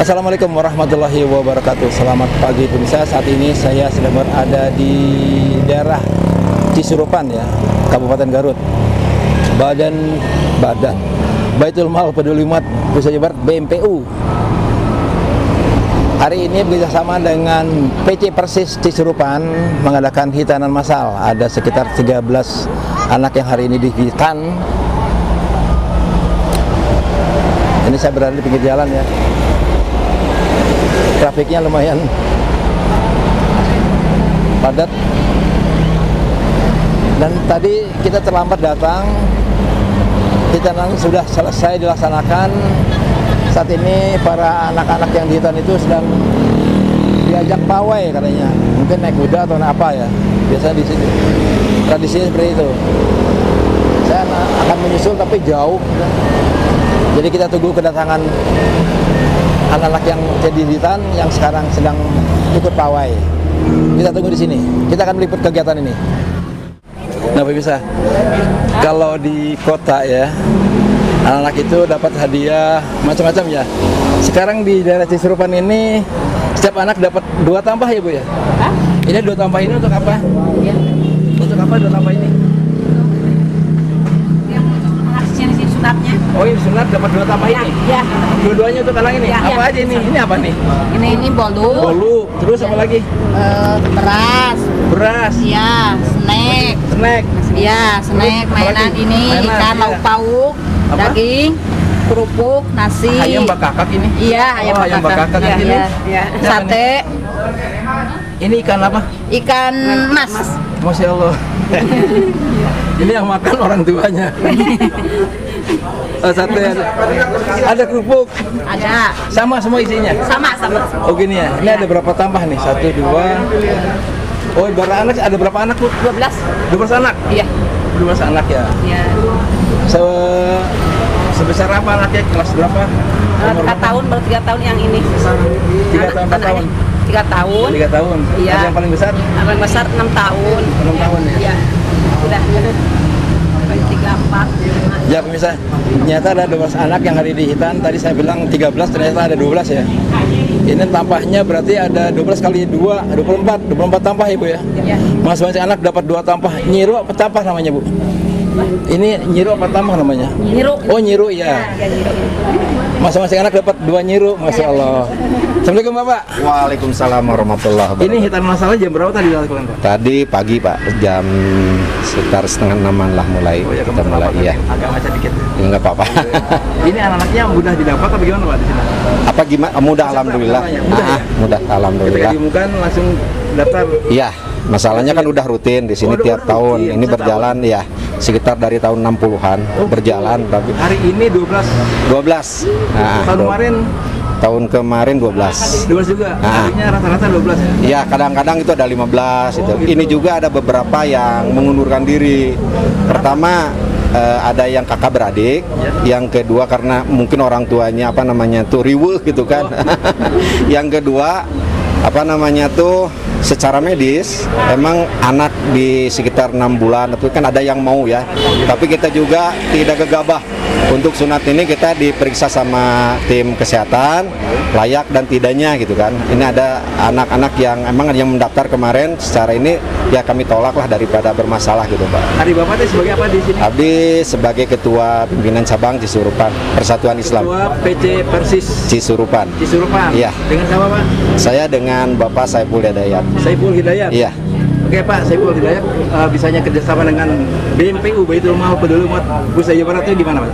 Assalamualaikum warahmatullahi wabarakatuh. Selamat pagi pemirsa. Saat ini saya sedang berada di daerah Cisurupan ya, Kabupaten Garut. Badan Baitul Mal Peduli Umat Pusat Jawa Barat BMPU. Hari ini bekerjasama dengan PC Persis Cisurupan mengadakan hitanan massal. Ada sekitar 13 anak yang hari ini dihitan. Ini saya berada di pinggir jalan ya. Trafiknya lumayan padat. Dan tadi kita terlambat datang. Hitanan sudah selesai dilaksanakan. Saat ini para anak-anak yang dihitan itu sedang diajak pawai katanya. Mungkin naik kuda atau apa ya. Biasa di sini tradisinya seperti itu. Saya akan menyusul tapi jauh. Jadi kita tunggu kedatangan anak-anak yang jadi dihitan yang sekarang sedang ikut pawai. Kita tunggu di sini. Kita akan meliput kegiatan ini. Nah, pemirsa, kalau di kota ya, anak-anak itu dapat hadiah macam-macam ya. Sekarang di daerah Cisurupan ini, setiap anak dapat 2 tampah ya, Bu ya? Hah? Ini 2 tampah ini untuk apa? Ya. Untuk apa 2 tampah ini? Sunatnya. Oh, ini sunat dapat 2 tampah ini? Ya. Dua-duanya untuk anak ini? Ya, apa ya, aja ini? Ini apa nih? Ini bolu. Bolu. Terus apa lagi? Beras. Beras. Iya, snack. Snack. Iya, snack. Mainan ini, mainan, ikan, lauk pauk, daging, kerupuk, nasi. Ayam bakakak ini? Iya, ayam bakakak ya, ini. Ya. Sate. Ini ikan apa? Ikan mas. Masya Allah. Ini yang makan orang tuanya. Sate ada kerupuk. Ada. Sama semua isinya. Sama. Oh gini ya. Ini ada berapa tambah nih? 1, 2. Oh, berapa anak? Ada berapa anak, Bu? 12. 12 anak. Iya. 12 anak ya. Iya. Sebesar apa anaknya? Kelas berapa? 3 tahun, baru 3 tahun yang ini. 3 tahun, 4 tahun. 3 tahun. 3 tahun. Iya. Ada yang paling besar? Yang paling besar 6 tahun. 6 tahun ya. Iya. Udah. 3, 4. Ya pemirsa, ternyata ada 12 anak yang hari dihitan. Tadi saya bilang 13, ternyata ada 12 ya. Ini tampahnya berarti ada 12 kali 2, 24 tampah ya, Bu ya? Ya. Masing-masing anak dapat 2 tampah. Nyiru apa tampah namanya, Bu? Ini nyiru apa tampah namanya? Nyiru. Oh, nyiru ya. Masing-masing anak dapat 2 nyiru, Masya Allah. Assalamualaikum Bapak. Waalaikumsalam warahmatullahi wabarakatuh. Ini hitanan masalah jam berapa tadi dilakukan, Pak? Tadi pagi Pak, jam sekitar 5:30 lah mulai. Oh, ya, kita mulai ya. Agak macet dikit. Enggak apa-apa. Ini anak-anaknya mudah didapat apa gimana, Pak, di sini? Apa gimana? Mudah alhamdulillah. Mudah ya? Mudah alhamdulillah. Ketika diumumkan langsung daftar. Iya, masalahnya kan udah rutin di sini tiap tahun. Ini berjalan ya sekitar dari tahun 60-an berjalan tapi hari ini 12. Nah, tahun kemarin 12 juga. Artinya rata-rata 12 ya? Ya, kadang-kadang itu ada 15 itu. Gitu. Ini juga ada beberapa yang mengundurkan diri. Pertama ada yang kakak beradik, yang kedua karena mungkin orang tuanya riweuh gitu kan. Yang kedua secara medis emang anak di sekitar 6 bulan itu kan ada yang mau ya, tapi kita juga tidak gegabah. Untuk sunat ini kita diperiksa sama tim kesehatan layak dan tidaknya gitu kan. Ini ada anak-anak yang emang yang mendaftar kemarin, secara ini ya kami tolak lah daripada bermasalah gitu Pak. Hari Bapak itu sebagai apa di sini? Abdi sebagai ketua pimpinan cabang Cisurupan Persatuan Islam. Ketua PC Persis Cisurupan. Iya. Dengan siapa Pak? Saya dengan Bapak Saiful Hidayat. Saiful Hidayat? Iya. Oke Pak Saiful Hidayat, bisanya kerjasama dengan BMPU Baitul Mal Peduli Umat Pusat Jawa Barat itu gimana Pak?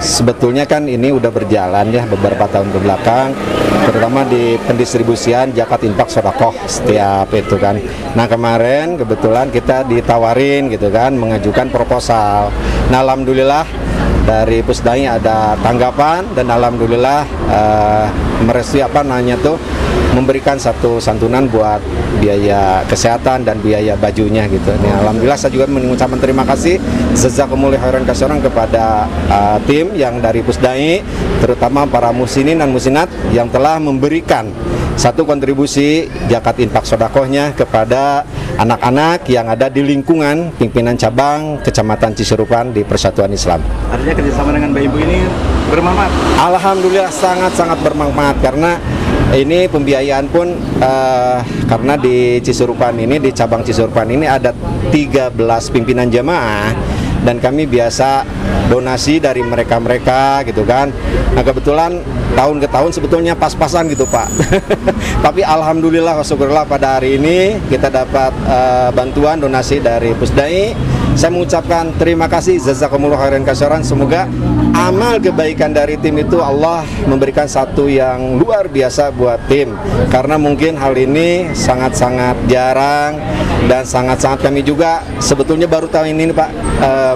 Sebetulnya kan ini udah berjalan ya beberapa tahun ke belakang, terutama di pendistribusian zakat infak sedekah setiap itu kan. Nah kemarin kebetulan kita ditawarin gitu kan, mengajukan proposal. Nah alhamdulillah dari Pusdai ada tanggapan dan alhamdulillah merestui memberikan satu santunan buat biaya kesehatan dan biaya bajunya gitu. Nah, alhamdulillah saya juga mengucapkan terima kasih jazakumullah khairan katsiran kepada tim yang dari Pusdai, terutama para musinin dan musinat yang telah memberikan satu kontribusi zakat infak sedekahnya kepada anak-anak yang ada di lingkungan pimpinan cabang Kecamatan Cisurupan di Persatuan Islam. Artinya kerjasama dengan BMPU ini bermanfaat? Alhamdulillah sangat-sangat bermanfaat karena ini pembiayaan pun karena di Cisurupan ini, di cabang Cisurupan ini ada 13 pimpinan jamaah dan kami biasa donasi dari mereka-mereka gitu kan. Nah kebetulan tahun ke tahun sebetulnya pas-pasan gitu Pak. Tapi alhamdulillah syukurlah pada hari ini kita dapat bantuan donasi dari Pusdai. Saya mengucapkan terima kasih jazakumullah khairan katsiran. Semoga amal kebaikan dari tim itu Allah memberikan satu yang luar biasa buat tim. Karena mungkin hal ini sangat-sangat jarang dan sangat-sangat kami juga sebetulnya baru tahun ini Pak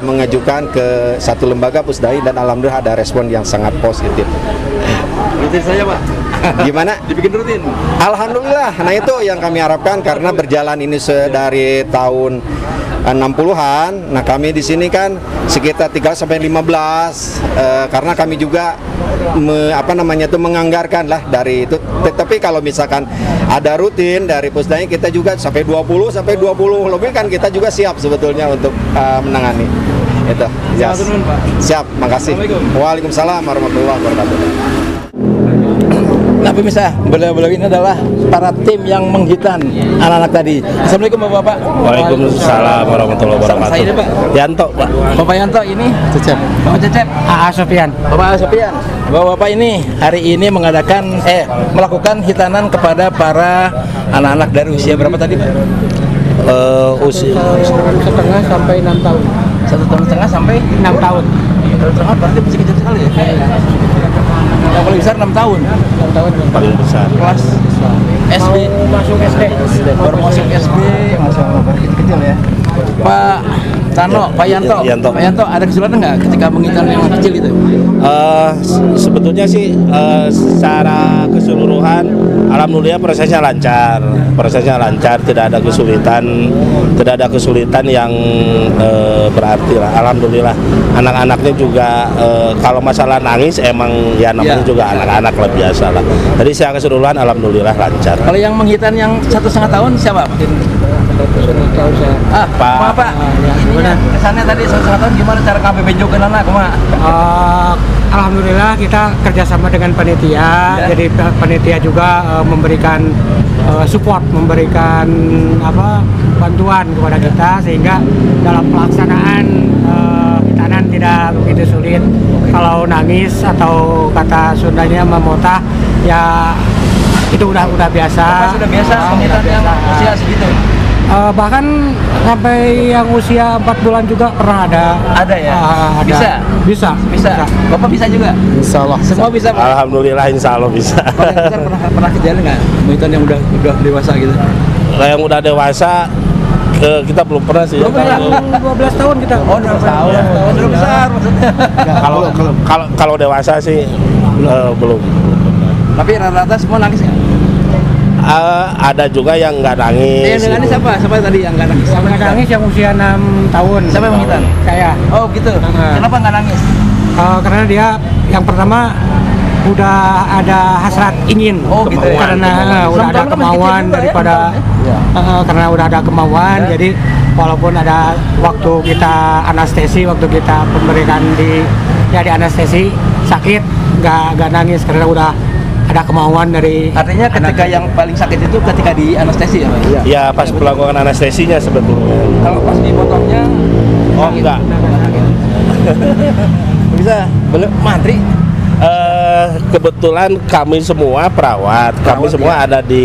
mengajukan ke satu lembaga Pusdai dan alhamdulillah ada respon yang sangat positif. Rutin saja Pak. Gimana? Dibikin rutin? Alhamdulillah. Nah itu yang kami harapkan karena berjalan ini dari tahun 60-an. Nah kami di sini kan sekitar 3 sampai 15 karena kami juga menganggarkan lah dari itu. Tapi kalau misalkan ada rutin dari Pusdai kita juga sampai 20 lebih kan kita juga siap sebetulnya untuk menangani. Itu. Yes. Siap, makasih. Waalaikumsalam warahmatullahi wabarakatuh. Nah pemirsa, beliau-beliau ini adalah para tim yang menghitan anak-anak tadi. Assalamualaikum Bapak. Waalaikumsalam warahmatullahi wabarakatuh. Saya ini Pak. Yanto Pak. Bapak Yanto ini Cecep. Bapak Cecep. AA Sofian. Bapak Sofian. Bapak ini hari ini melakukan hitanan kepada para anak-anak dari usia berapa tadi Pak? Usia 1,5 sampai 6 tahun. 1,5 sampai 6 tahun. 1,5 tahun berarti masih kecil sekali ya? Yang paling besar 6 tahun. 6 tahun. paling besar. Kelas SD. Mau masuk SD. Baru masuk SD, masuk baru kecil ya. Pak Tano, Pak Yanto. Yanto. Pak Yanto ada kesulitan nggak ketika menghitan yang kecil itu? Sebetulnya sih secara keseluruhan alhamdulillah prosesnya lancar, tidak ada kesulitan yang berarti lah. Alhamdulillah anak-anaknya juga kalau masalah nangis emang ya namanya juga anak-anak lah biasa lah. Jadi secara keseluruhan alhamdulillah lancar. Kalau yang menghitan yang 1,5 tahun siapa Pak? Pak. Ininya kesannya tadi 1,5 tahun gimana cara kamu bejokin anak Mak? Alhamdulillah kita kerjasama dengan panitia, jadi panitia juga memberikan support, memberikan bantuan kepada kita sehingga dalam pelaksanaan hitanan tidak begitu sulit. Kalau nangis atau kata Sundanya memotah ya itu udah biasa. Sudah biasa menghitan yang usia segitu. Bahkan sampai yang usia 4 bulan juga pernah ada. Ada ya? Ada. Bisa. Bapak bisa juga? Insya Allah. Semua bisa Pak? Alhamdulillah insya Allah bisa. Kalau yang besar pernah kejadian nggak? Menghitan yang udah dewasa gitu? Kalau yang udah dewasa kita belum pernah sih. Belum pernah. 12 tahun kita. Oh 12 tahun. Sudah besar maksudnya. Kalau dewasa sih belum. Tapi rata-rata semua nangis nggak? Ada juga yang nggak nangis. Yang nangis siapa? Siapa tadi yang nggak nangis? Yang nggak nangis yang usia 6 tahun. Siapa yang menghitan? Saya. Oh gitu. Kenapa nggak nangis? Karena dia yang pertama udah ada hasrat ingin. Oh gitu ya. Karena udah ada kemauan daripada karena udah ada kemauan. Jadi walaupun ada waktu kita anestesi, waktu kita pemberikan di anestesi sakit nggak nangis karena udah ada kemauan dari. Artinya ketika yang paling sakit itu ketika di anestesi ya Pak? Ya pas melakukan anestesinya sebetulnya. Kalau pas dipotongnya Enggak. Bisa belum mantri? Kebetulan kami semua perawat kami semua ada di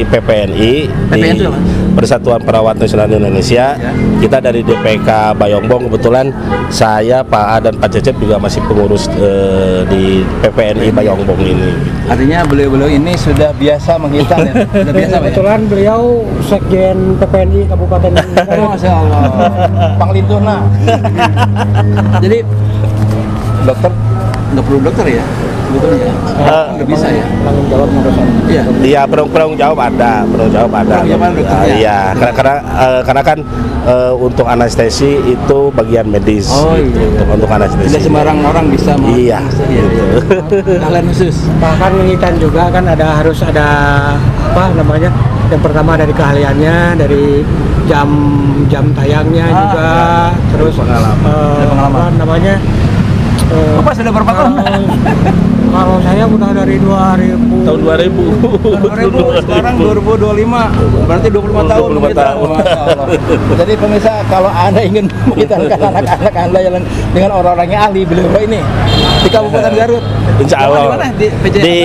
PPNI, PPNI di itu apa? Persatuan Perawat Nasional Indonesia. Kita dari DPK Bayongbong, kebetulan saya, Pak A dan Pak Cecep juga masih pengurus di PPNI Bayongbong ini. Artinya beliau-beliau ini sudah biasa menghitan ya? Sudah biasa Pak ya? Kebetulan beliau Sekjen PPNI Kabupaten. Masya Allah. Panglintuna. Jadi dokter nggak perlu dokter ya sebetulnya udah bisa ya Tanggung jawab iya Iya, penanggung jawab ada. Iya, karena kan untuk anestesi itu bagian medis. Oh, gitu, iya. untuk anestesi. tidak sembarang orang bisa Iya, gitu. Kalian khusus Bahkan ngitan juga kan harus ada yang pertama dari keahliannya, dari jam tayangnya juga, terus Ada pengalaman. Bapak sudah berapa tahun? Kalau saya udah dari 2000. Tahun 2000. Tahun 2000, sekarang 2025, berarti 25 tahun. 25 kita. tahun. Masya Allah. Jadi pemirsa, kalau Anda ingin menghitankan anak-anak Anda yang dengan orang-orang yang ahli beliau ini di Kabupaten Garut. Insya Allah. Di mana? Di PJ Di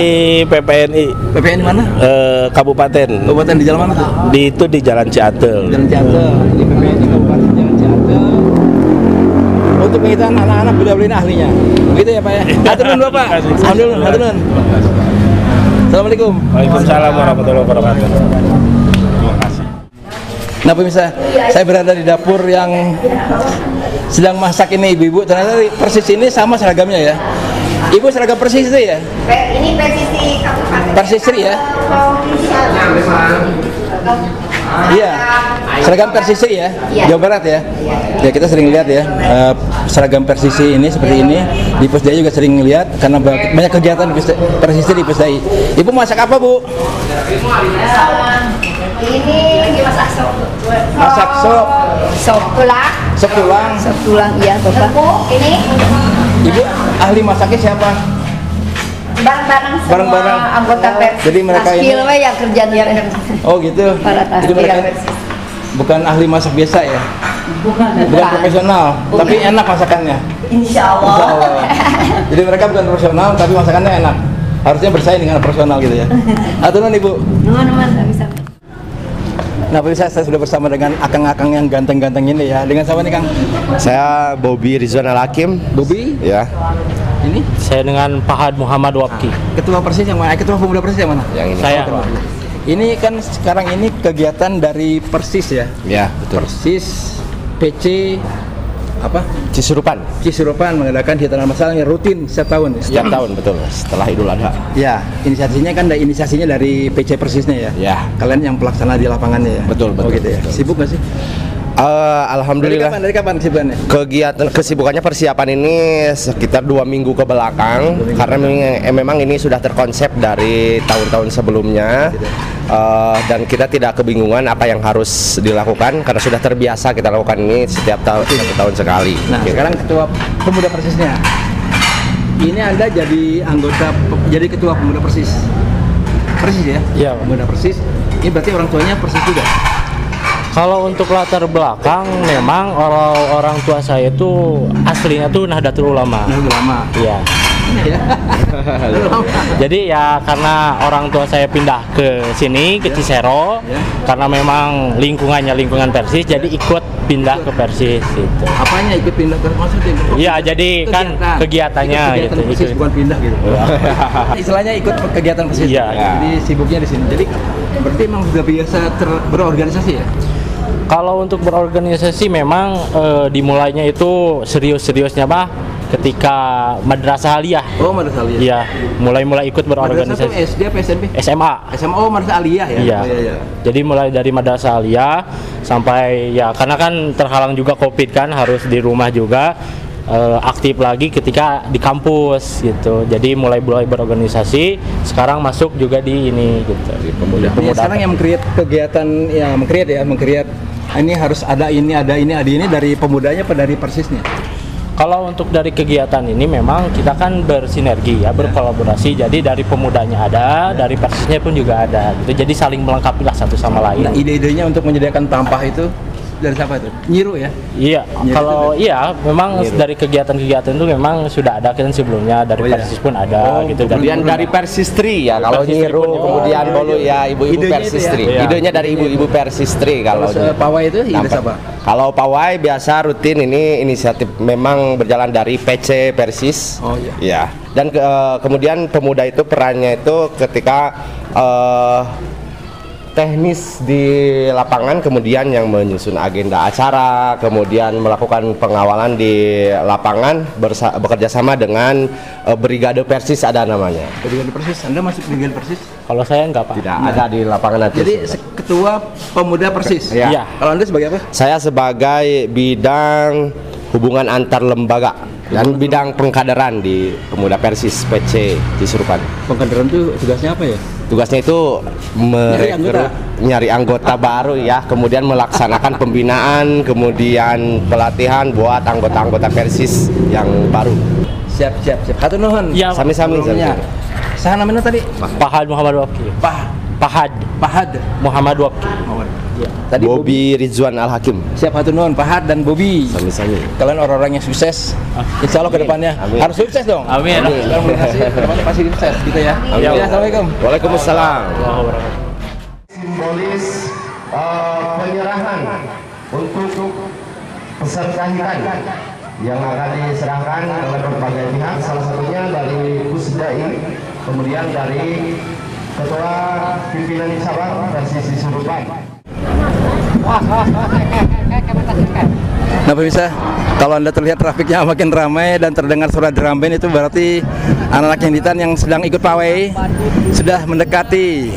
PPNI. PPN mana? Kabupaten. Kabupaten di jalan mana tuh? Itu di Jalan Ciatel. Jalan Ciatel. Di PPN Kabupaten Jalan Ciatel. Untuk menghitan anak-anak beliau ini ahlinya. Begitu ya Pak ya? Haturun Bapak. Haturun. Assalamualaikum. Waalaikumsalam warahmatullahi wabarakatuh. Nah pemirsa, saya berada di dapur yang sedang masak ini ibu-ibu. Ternyata persis ini sama seragamnya ya. Ibu seragam persis itu ya? Ini persisi kabupaten. Persisri ya? Iya, seragam Persisri ya, Iya. Jawa Barat ya. Ya kita sering lihat ya seragam Persisri ini seperti ini di Pusdai juga sering lihat karena banyak kegiatan Persisri di Pusdai. Ibu masak apa Bu? Ini dimasak sop. Masak sop. Sop tulang. Sop tulang. Sop tulang iya Bapak. Ini Ibu ahli masaknya siapa? bareng-bareng semua Bareng-bareng. anggota Persis. Jadi mereka ini- Taskil we yang kerjanya Oh gitu. para Jadi taskil mereka Persis. bukan ahli masak biasa ya, bukan profesional, tapi enak masakannya. Insya Insya Allah. Allah. Jadi mereka bukan profesional, tapi masakannya enak. Harusnya bersaing dengan profesional gitu ya. Aturan Ibu. Teman-teman nggak bisa. Nah, pemirsa, saya sudah bersama dengan akang-akang yang ganteng-ganteng ini ya. Dengan siapa nih Kang? Saya Bobby Rizwan Al-Hakim. Bobby. Ya, Ini Saya dengan Fahad Muhammad Wapki. ketua Persis yang mana? Ketua Pemuda Persis yang mana? yang ini. Saya. Ini kan sekarang ini kegiatan dari Persis ya. Ya, betul. Persis PC apa? Cisurupan. Cisurupan mengadakan kegiatan masalah yang rutin setiap tahun ya. Setiap tahun betul. Setelah Idul Adha. Ya, inisiasinya dari PC Persisnya ya. Ya. Kalian yang pelaksana di lapangannya ya. Betul, Oh betul, gitu ya. betul. Sibuk nggak sih? Alhamdulillah. Dari kapan kesibukannya? Kesibukannya persiapan ini sekitar 2 minggu ke belakang karena memang ini sudah terkonsep dari tahun-tahun sebelumnya. Dan kita tidak kebingungan apa yang harus dilakukan karena sudah terbiasa kita lakukan ini setiap tahun 1 tahun sekali. Nah, Gitu. sekarang ketua Pemuda Persisnya. Ini Anda jadi ketua Pemuda Persis. Persis ya? Iya, Pak. Pemuda Persis. Ini berarti orang tuanya Persis juga. Kalau untuk latar belakang, memang orang tua saya itu aslinya tuh Nahdlatul Ulama. Nah, udah lama. Iya. Ya. Udah lama. Jadi ya karena orang tua saya pindah ke sini ke Cisero, Ya. karena memang lingkungan Persis, jadi ikut pindah ke Persis gitu. Apanya ikut pindah ke maksudnya? Iya, jadi kan kegiatannya Ikut kegiatan gitu, Persis, ikut. bukan pindah gitu. Istilahnya ikut kegiatan Persis. Iya. Jadi sibuknya di sini. Jadi berarti emang sudah biasa berorganisasi ya? Kalau untuk berorganisasi memang dimulainya itu serius-seriusnya ketika Madrasah Aliyah. Oh, Madrasah Aliyah. Iya, mulai ikut Madrasah itu berorganisasi. SD apa SMP? SMA. SMA, oh Madrasah Aliyah ya? Iya. Oh, iya. Jadi mulai dari Madrasah Aliyah sampai ya karena kan terhalang juga Covid kan, harus di rumah juga. Aktif lagi ketika di kampus gitu. Jadi mulai berorganisasi, sekarang masuk juga di ini gitu. Di Ya, pemuda. sekarang yang meng-create kegiatan meng-create ini harus ada ini dari pemudanya apa dari Persisnya? Kalau untuk dari kegiatan ini memang kita kan bersinergi ya, berkolaborasi. Jadi dari pemudanya ada, dari Persisnya pun juga ada gitu. Jadi saling melengkapi lah satu sama lain. Nah, ide-idenya untuk menyediakan tampah itu dari siapa itu? Nyiru ya? Iya, Nyiru kalau itu iya memang dari kegiatan-kegiatan itu memang sudah ada kan sebelumnya, dari Oh, iya. Persis pun ada gitu. Kemudian dari Persistri ya, kalau Persistri Nyiru, pun juga. kemudian Bolu ya ibu-ibu Idenya itu Persistri. ya? Iya. Idenya dari ibu-ibu Persistri kalau Terus pawai itu ide Nampak. siapa? Kalau pawai biasa rutin ini inisiatif memang berjalan dari PC Persis. Oh, iya. Ya. Dan kemudian pemuda itu perannya itu ketika teknis di lapangan, kemudian yang menyusun agenda acara, kemudian melakukan pengawalan di lapangan bekerja sama dengan Brigade Persis ada namanya. Brigade Persis. Anda masuk Brigade Persis? Kalau saya enggak, Pak. Tidak ada di lapangan nanti. Jadi ketua Pemuda Persis. Ya. Iya. Kalau Anda sebagai apa? Saya sebagai bidang hubungan antar lembaga dan bidang pengkaderan di Pemuda Persis PC Cisurupan. Pengkaderan itu tugasnya apa ya? Tugasnya itu nyari anggota baru ya, kemudian melaksanakan pembinaan, kemudian pelatihan buat anggota-anggota Persis yang baru. Siap. Hatur nuhun. Ya, Sami-sami. Ya. Saha namanya tadi? Pahad Muhammad Waki. Pahad Muhammad Waki. Tadi Bobby Rizwan Al Hakim. Siap, hatur nuhun Pahad dan Bobby. Sami-sami. Kalian orang-orang yang sukses. Insya Allah ke depannya Amin. harus sukses dong. Amin. Sekarang mulai hasil, kedepannya pasti sukses gitu ya. Amin. Ya, Assalamualaikum. Waalaikumsalam. Simbolis penyerahan untuk peserta hitan yang akan diserahkan oleh berbagai pihak, salah satunya dari Pusdai, kemudian dari Ketua Pimpinan Cabang versi Surupan. Nah pemirsa, kalau Anda terlihat trafiknya makin ramai dan terdengar suara drum band, itu berarti anak-anak Hinditan yang sedang ikut pawai sudah mendekati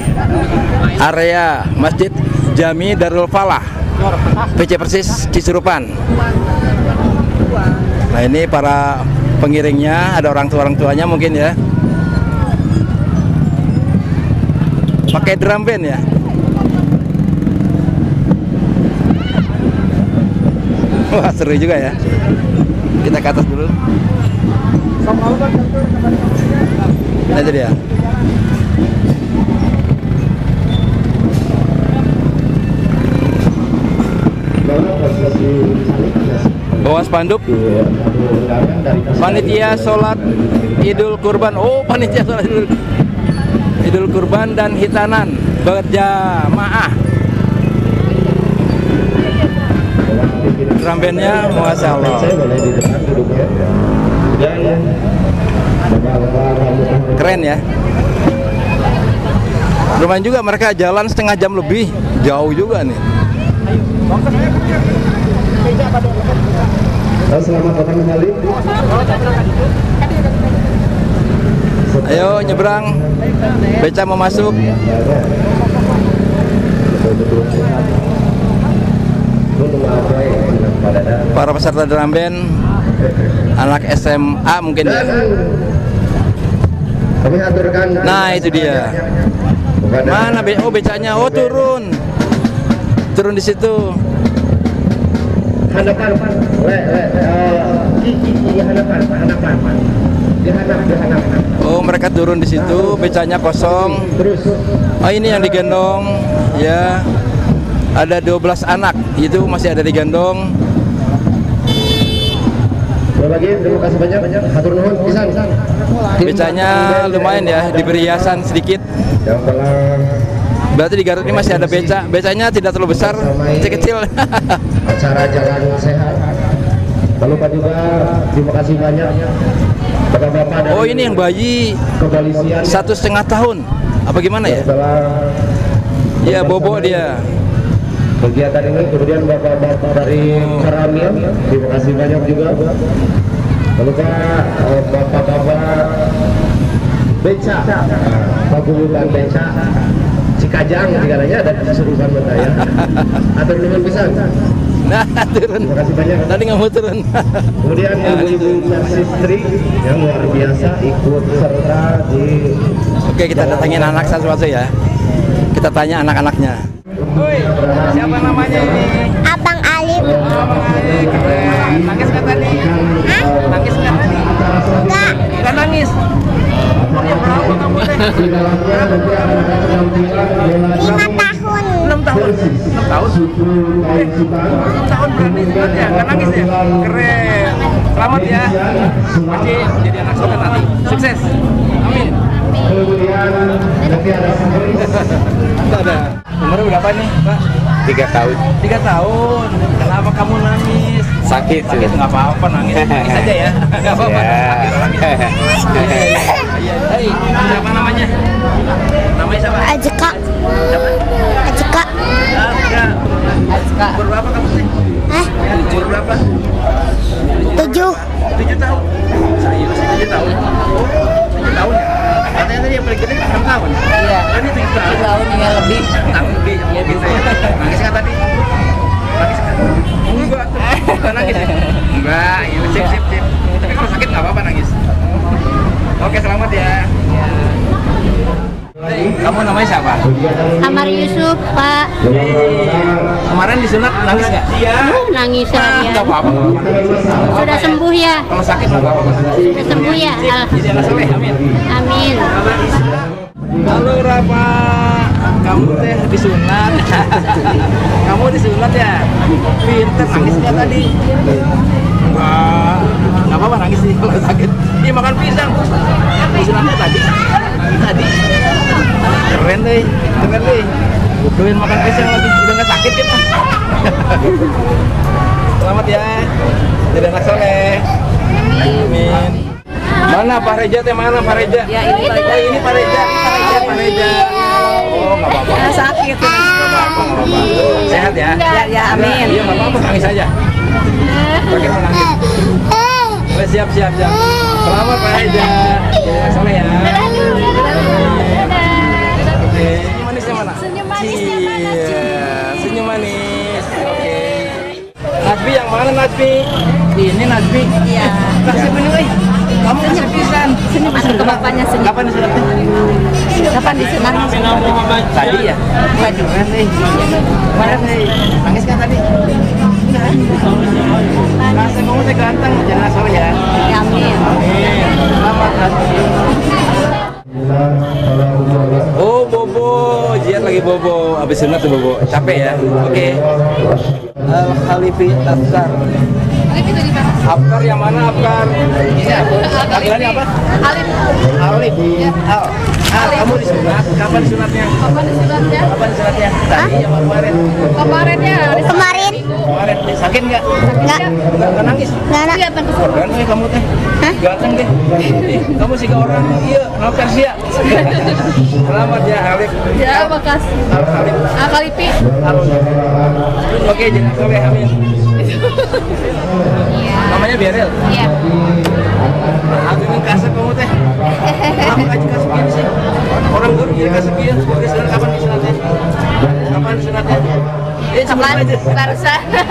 area Masjid Jami Darul Falah PC Persis Cisurupan. Nah ini para pengiringnya, ada orang tuanya mungkin ya, pakai drum band ya. Wah seru juga ya. Kita ke atas dulu. Nah itu dia. Bawa spanduk panitia sholat Idul Kurban. Oh panitia sholat Idul Kurban dan hitanan berjamaah. Drum bandnya Masya Allah. Keren ya. Lumayan juga, mereka jalan setengah jam lebih. Jauh juga nih. Selamat datang kembali. Ayo nyebrang. Beca mau masuk. Para peserta drum band anak SMA mungkin ya. Kami aturkan. Nah itu dia. Mana becanya? Oh turun di situ. Hadapan, hadapan. Oh mereka turun di situ, becanya kosong. Terus. Oh ini yang digendong ya. Ada 12 anak, itu masih ada digendong. Berbagi, terima kasih banyak. Hatur nuhun pisan. Becanya lumayan ya, diberi hiasan sedikit. Yang telah Berarti di Garut ini masih ada beca. Becanya tidak terlalu besar, kecil-kecil. acara jalan sehat. Lalu Pak juga terima kasih banyak Bapak-bapak dari Oh ini yang bayi kepolisian 1,5 tahun. Apa gimana ya? setelah Iya bobo dia. kegiatan ini. Kemudian bapak-bapak dari Karamil, terima kasih banyak juga. Lalu bapak-bapak beca, pagulutan beca Cikajang, segalanya ada di Surupan Kota ya. Atur nuhun pisan. Nah turun. Terima kasih banyak. Tadi nggak mau turun. Kemudian ibu-ibu persistri yang luar biasa ikut serta di. Oke kita datangin anak satu-satu ya. Kita tanya anak-anaknya. Woi, siapa namanya ini? Abang Alif. Abang Ali, keren. Nangis nggak tadi? Nangis nggak tadi? Enggak. Nggak nangis. Umurnya berapa kamu teh? 5 tahun. 6 tahun. 6 tahun? 6 tahun berani banget ya? Nggak nangis ya? Keren. Selamat ya. Pasti jadi anak soleh nanti. Sukses. Amin. Kemudian nanti ada Ada. Umurnya berapa nih, Pak? 3 tahun. 3 tahun. Kenapa kamu nangis? Sakit. Sakit nggak apa-apa, nangis aja ya. Nggak apa-apa. Iya. Hei, siapa namanya? Namanya siapa? Ajeka. Siapa? Ajeka. Azka. Umur berapa kamu sih? Hah? Umur berapa? 7. 7 tahun. Serius 7 tahun. 7 tahun ya? Katanya tadi yang paling gede 6 tahun. Iya. Ini 7 tahun ya lebih. Lebih. Ya gitu ya. Nangis nggak tadi? Nangis nggak? Enggak. Enggak nangis ya? Enggak. Ya sip. Tapi kalau sakit nggak apa-apa nangis. Oke, selamat ya. Kamu namanya siapa? Amar Yusuf, Pak. Kemarin disunat nangis nggak? Nangis saya. Nggak apa-apa. Sudah sembuh ya? Kalau sakit nggak apa-apa. Sudah sembuh ya? Jadi anak soleh, amin. Amin. Halo Rafa, kamu teh disunat. Kamu disunat ya? Pinter, nangis nggak tadi? Nggak apa-apa nangis sih kalau sakit. Dia makan pisang. Disunatnya tadi. Keren deh. Doain makan pisang lagi, udah nggak sakit kita. Selamat ya, jadi anak soleh. Amin. Mana Pak Reja teh, mana Pak Reja? Ya, ini Pak Reja. Oh, ini Pak Reja. Oh, nggak apa-apa. Sakit. Nggak apa-apa. Sehat ya? Ya, amin. Iya, nggak apa-apa, nangis aja. Pakai menangis. Oh, siap. Selamat Pak Reja. Jadi anak soleh ya. Oke, senyum manisnya mana? Senyum manisnya mana, Ci? Iya, senyum manis. Oke. Najbi yang mana Najbi? Ini Najbi. Iya. Kasih minum, kamu kasih pisan. Senyum ke bapaknya, senyum. Kapan disunatnya? Kapan disunat? Tadi ya? Waduh, kemarin nih. Nangis kan tadi? Rasa kamu teh ganteng, jangan asal ya. Ya, amin. Selamat Najbi. Oh, Bobo, Jiat lagi Bobo. Abis sunat tuh Bobo. Capek ya? Oke. Al-Khalifi Afkar. Afkar yang mana Afkar? Ini apa? Panggilannya apa? Alif. Kamu disunat? Kapan disunatnya? Kapan disunatnya? Tadi yang kemarin. Kemarin? Kemarin. Sakit nggak? Nggak nangis? Nggak. Keren nih kamu teh. Ganteng deh. Kamu sih ke orang iya, nama Persia. Selamat ya Alif. Ya, makasih. Alif. Khalifi. Oke, jangan soleh, amin. Namanya Berel. Iya. Aku ingin kasep kamu teh. Kamu aja kasep gini sih. Orang guru jadi kasep gini. Kapan disunatnya? Kapan?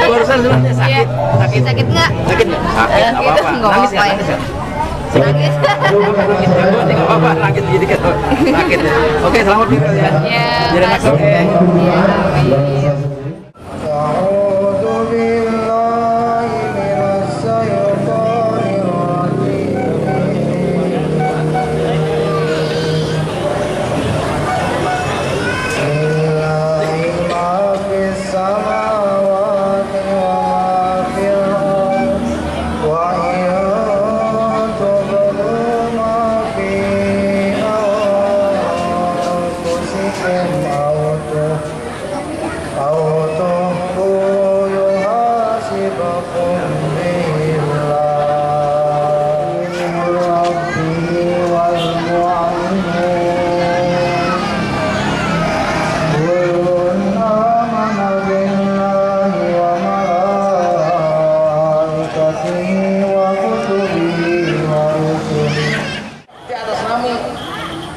Barusan sunatnya sakit. Sakit nggak? Sakit nggak? Sakit, nggak apa-apa. Nggak Nangis nggak? apa-apa. Nangis. Nangis jago, nggak apa-apa. Nangis jadi kan sakit. Oke, selamat Berel ya. Iya. Jadi anak soleh.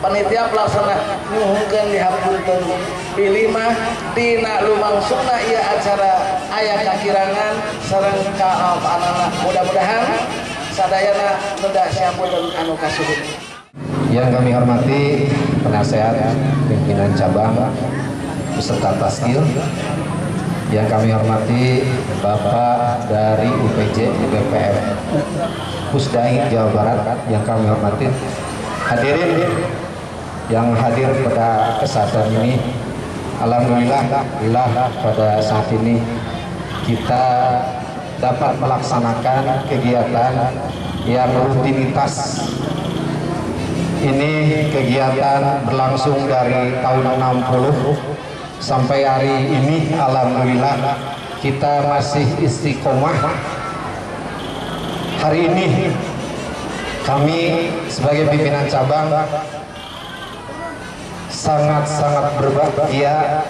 Panitia pelaksana nyuhungkeun dihapunten pilih mah dina lumangsungna ieu acara aya kakirangan sareng anak-anak mudah-mudahan sadayana teu siapunten anu kasuhun. Yang kami hormati penasehat pimpinan cabang beserta taskil, yang kami hormati Bapak dari UPJ BPM Pusdai Jawa Barat, yang kami hormati hadirin yang hadir pada kesempatan ini. Alhamdulillah pada saat ini kita dapat melaksanakan kegiatan yang rutinitas. Ini kegiatan berlangsung dari tahun 60 sampai hari ini. Alhamdulillah kita masih istiqomah. Hari ini kami sebagai pimpinan cabang sangat-sangat berbahagia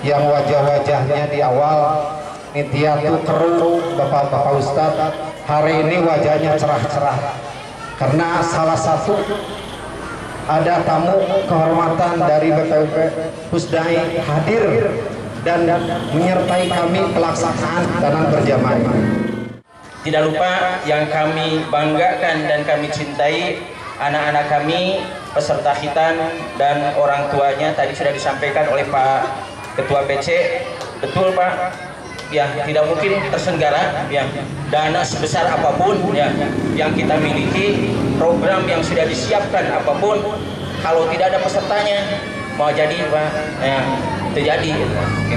yang wajah-wajahnya di awal nitiatu keruh Bapak-Bapak Ustadz hari ini wajahnya cerah-cerah karena salah satu ada tamu kehormatan dari BPUP Pusdai hadir dan menyertai kami pelaksanaan tanan berjamaah. Tidak lupa yang kami banggakan dan kami cintai, anak-anak kami peserta khitan dan orang tuanya tadi sudah disampaikan oleh Pak Ketua PC. Betul Pak, ya tidak mungkin tersenggara ya dana sebesar apapun ya yang kita miliki, program yang sudah disiapkan apapun, kalau tidak ada pesertanya mau jadi Pak ya terjadi.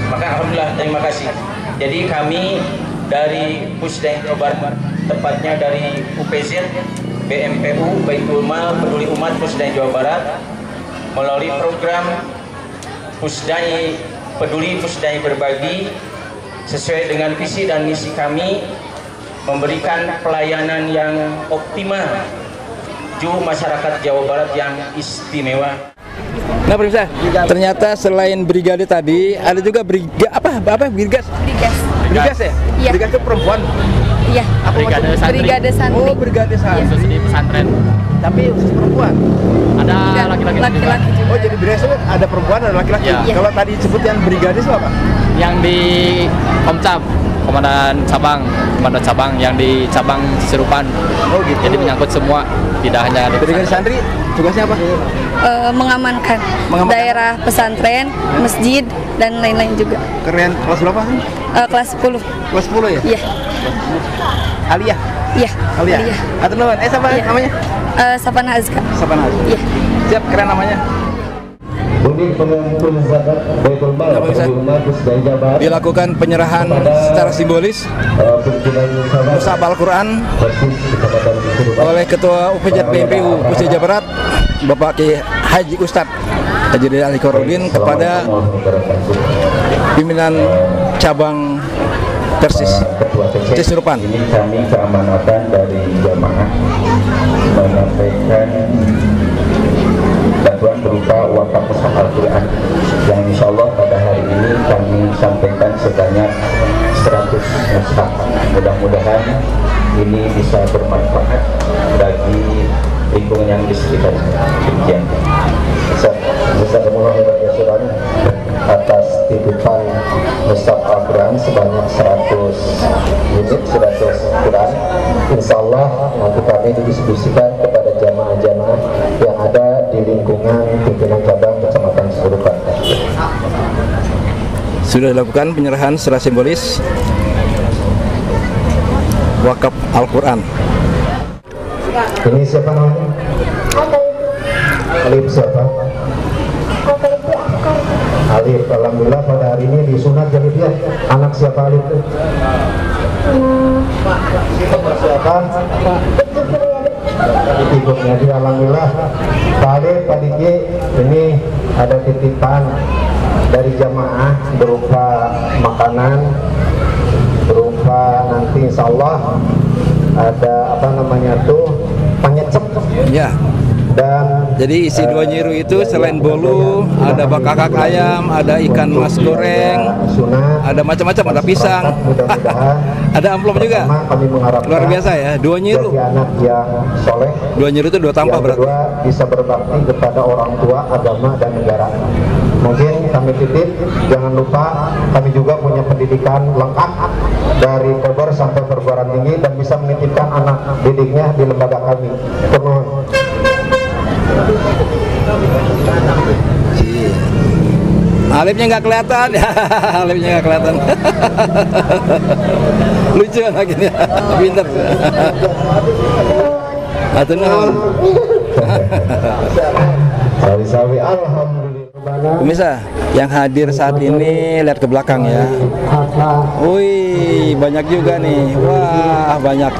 Maka alhamdulillah, terima kasih. Jadi kami dari Pusdain Jawa Barat, tepatnya dari UPZ BMPU Baitul Mal Peduli Umat Pusdain Jawa Barat, melalui program Pusdai Peduli Pusdai Berbagi, sesuai dengan visi dan misi kami, memberikan pelayanan yang optimal ju masyarakat Jawa Barat yang istimewa. Nah, pemirsa, ternyata selain brigade tadi ada juga brigas ya? Iya. Brigas itu perempuan. Iya. Brigade santri. Brigade santri. Oh, brigade santri. Khusus di pesantren. Tapi khusus perempuan. Ada laki-laki juga. Oh, jadi brigade itu ada perempuan ada laki-laki. Iya. Kalau tadi disebut yang brigade itu apa? Yang di Komcap, komandan cabang yang di cabang Serupan. Oh, gitu. Jadi menyangkut semua, tidak hanya di Brigade santri tugasnya apa? Mengamankan daerah pesantren, masjid dan lain-lain juga. Keren. Kelas berapa sih? Kelas 10. Kelas 10 ya? Iya. Aliyah. Iya. Aliyah. Atau siapa namanya? Sapana Azka. Sapana Azka. Iya. Siap, keren namanya. Unit pengumpul zakat Baitul Mal Peduli Umat Pusdain Jawa Barat Dilakukan penyerahan secara simbolis Musab Al-Quran oleh Ketua UPZ BMPU Pusdain Jawa Barat Bapak Ki Haji Ustadz Haji Ali Korodin kepada pimpinan cabang Persis Serupan. Ini kami keamanatan dari jamaah menyampaikan bantuan berupa wakaf mushaf Al-Quran yang insya Allah pada hari ini kami sampaikan sebanyak 100 mushaf. Mudah-mudahan ini bisa bermanfaat bagi lingkungan yang di sekitar. Demikian. Jazakumullah khairan atas titipan mushaf Al-Quran sebanyak 100 unit 100 Quran. Insya Allah nanti kami didistribusikan kepada jamaah-jamaah yang ada di lingkungan pimpinan cabang Kecamatan Serupan. Sudah dilakukan penyerahan secara simbolis wakaf Al-Quran. Ini siapa namanya? Alif siapa? Alif. Alhamdulillah pada hari ini disunat jadi dia anak siapa Alif itu? Siapa? Ibunya dia. Alhamdulillah Pak Alif, Pak Diki, ini ada titipan dari jamaah berupa makanan, berupa nanti insya Allah ada apa namanya tuh panyecep ya. Dan jadi isi 2 nyiru itu selain bolu ada bakakak ayam, ada ikan mas goreng, ada macam-macam, ada pisang, ada amplop juga. Luar biasa ya, 2 nyiru. Anak yang soleh, 2 nyiru itu 2 tampah berarti. Bisa berbakti kepada orang tua, agama dan negara. Mungkin kami titip, jangan lupa kami juga punya pendidikan lengkap dari Bogor sampai perguruan tinggi dan bisa menitipkan anak didiknya di lembaga kami. Penuh. Alifnya nggak kelihatan, Alifnya nggak kelihatan. Lucu anaknya, pinter. Atunun. Sawi-sawi, alhamdulillah. Pemirsa yang hadir saat ini lihat ke belakang ya. Wih, banyak juga nih. Wah, banyak.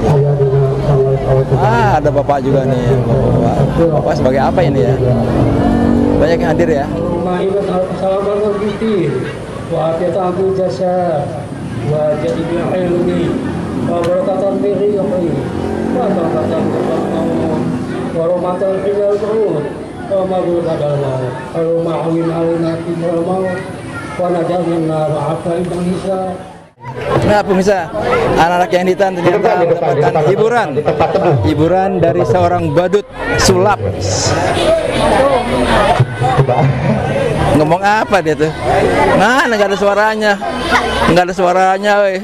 Ada bapak juga nih. Bapak sebagai apa ini ya? Banyak yang hadir ya. Nah pemirsa, anak-anak yang hitam ternyata mendapatkan hiburan dari seorang badut sulap. Ngomong apa dia tuh? Nah, nggak ada suaranya, weh.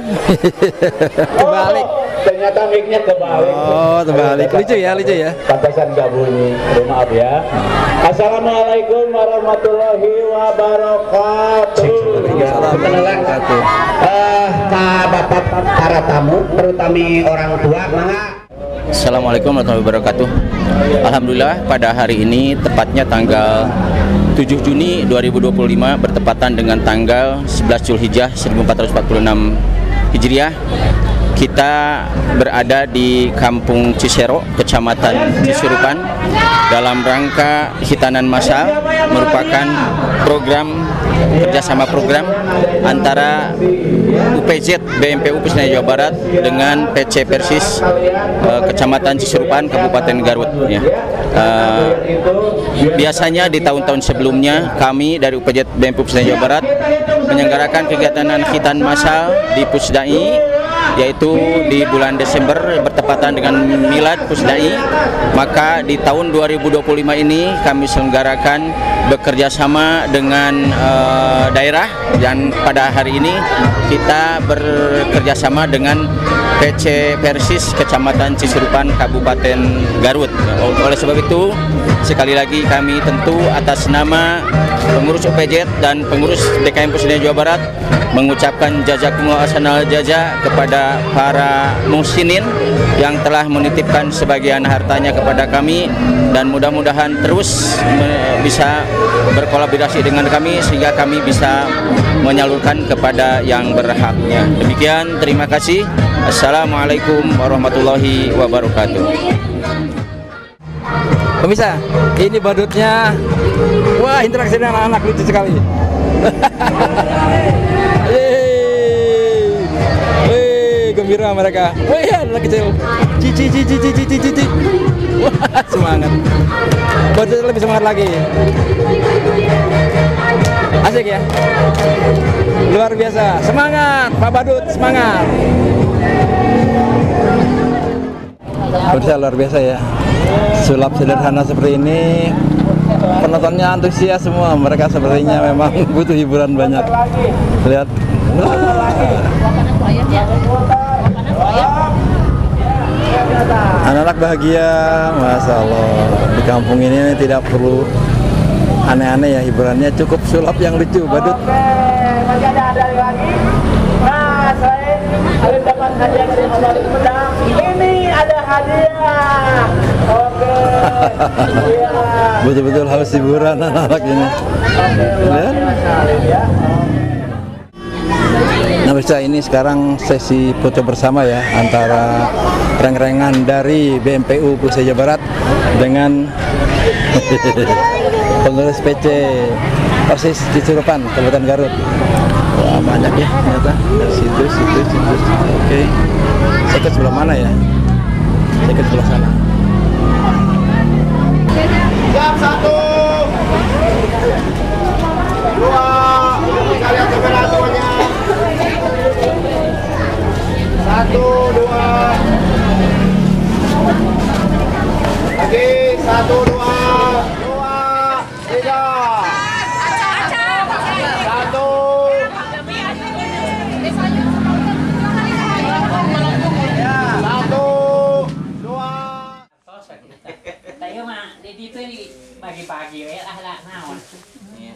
Kebalik. Ternyata mic-nya kebalik. Oh, terbalik. Lucu ya, lucu ya. Pantasan nggak bunyi. Maaf ya. Assalamualaikum warahmatullahi wabarakatuh. Waalaikumsalam. Bapak para tamu, terutama orang tua, Assalamualaikum warahmatullahi wabarakatuh. Alhamdulillah pada hari ini tepatnya tanggal 7 Juni 2025 bertepatan dengan tanggal 11 Zulhijjah 1446 Hijriah. Kita berada di Kampung Cisero, Kecamatan Cisurupan dalam rangka hitanan massal, merupakan kerjasama program antara UPZ BMPU Pusdai Jawa Barat dengan PC Persis Kecamatan Cisurupan Kabupaten Garut ya. Biasanya di tahun-tahun sebelumnya kami dari UPZ BMPU Pusdai Jawa Barat menyelenggarakan kegiatan khitan massal di Pusdai, yaitu di bulan Desember bertepatan dengan Milad Pusdai. Maka di tahun 2025 ini kami selenggarakan bekerja sama dengan daerah, dan pada hari ini kita bekerja sama dengan PC Persis Kecamatan Cisurupan Kabupaten Garut. Oleh sebab itu sekali lagi kami tentu atas nama pengurus UPZ dan pengurus DKM Pusdai Jawa Barat mengucapkan jazakumullah ahsanal jaza kepada para muhsinin yang telah menitipkan sebagian hartanya kepada kami, dan mudah-mudahan terus bisa berkolaborasi dengan kami sehingga kami bisa menyalurkan kepada yang berhaknya. Demikian, terima kasih. Assalamualaikum warahmatullahi wabarakatuh. Pemirsa, ini badutnya. Wah, interaksi dengan anak-anak lucu sekali. Gembira mereka. Wah, anak kecil. Cici. Wah, semangat. Badut lebih semangat lagi. Asik ya. Luar biasa. Semangat, Pak Badut, semangat. Pemirsa, luar biasa ya. Sulap sederhana seperti ini, penontonnya antusias semua. Mereka sepertinya memang butuh hiburan banyak. Lihat. Anak-anak bahagia, Masya Allah. Di kampung ini tidak perlu aneh-aneh ya, hiburannya cukup sulap yang lucu, badut. Masih ada lagi. Nah, saya harus dapat hadiah dari Bapak Pedang. Ini ada hadiah. Oke. Iya. Betul-betul haus hiburan anak-anak ini. Lihat. Nah, bisa ini sekarang sesi foto bersama ya antara reng-rengan dari BMPU Pusdai Jawa Barat dengan pengurus PC Persis Cisurupan Kabupaten Garut. Wah, banyak ya ternyata. Situ. Oke. Saya ke sebelah mana ya? Saya ke sebelah sana. Siap, 1, 2, kita lihat temperaturnya. 1, 2. Lagi 1, 2, 3. 1, 2. Di itu pagi-pagi lah naon. Iya.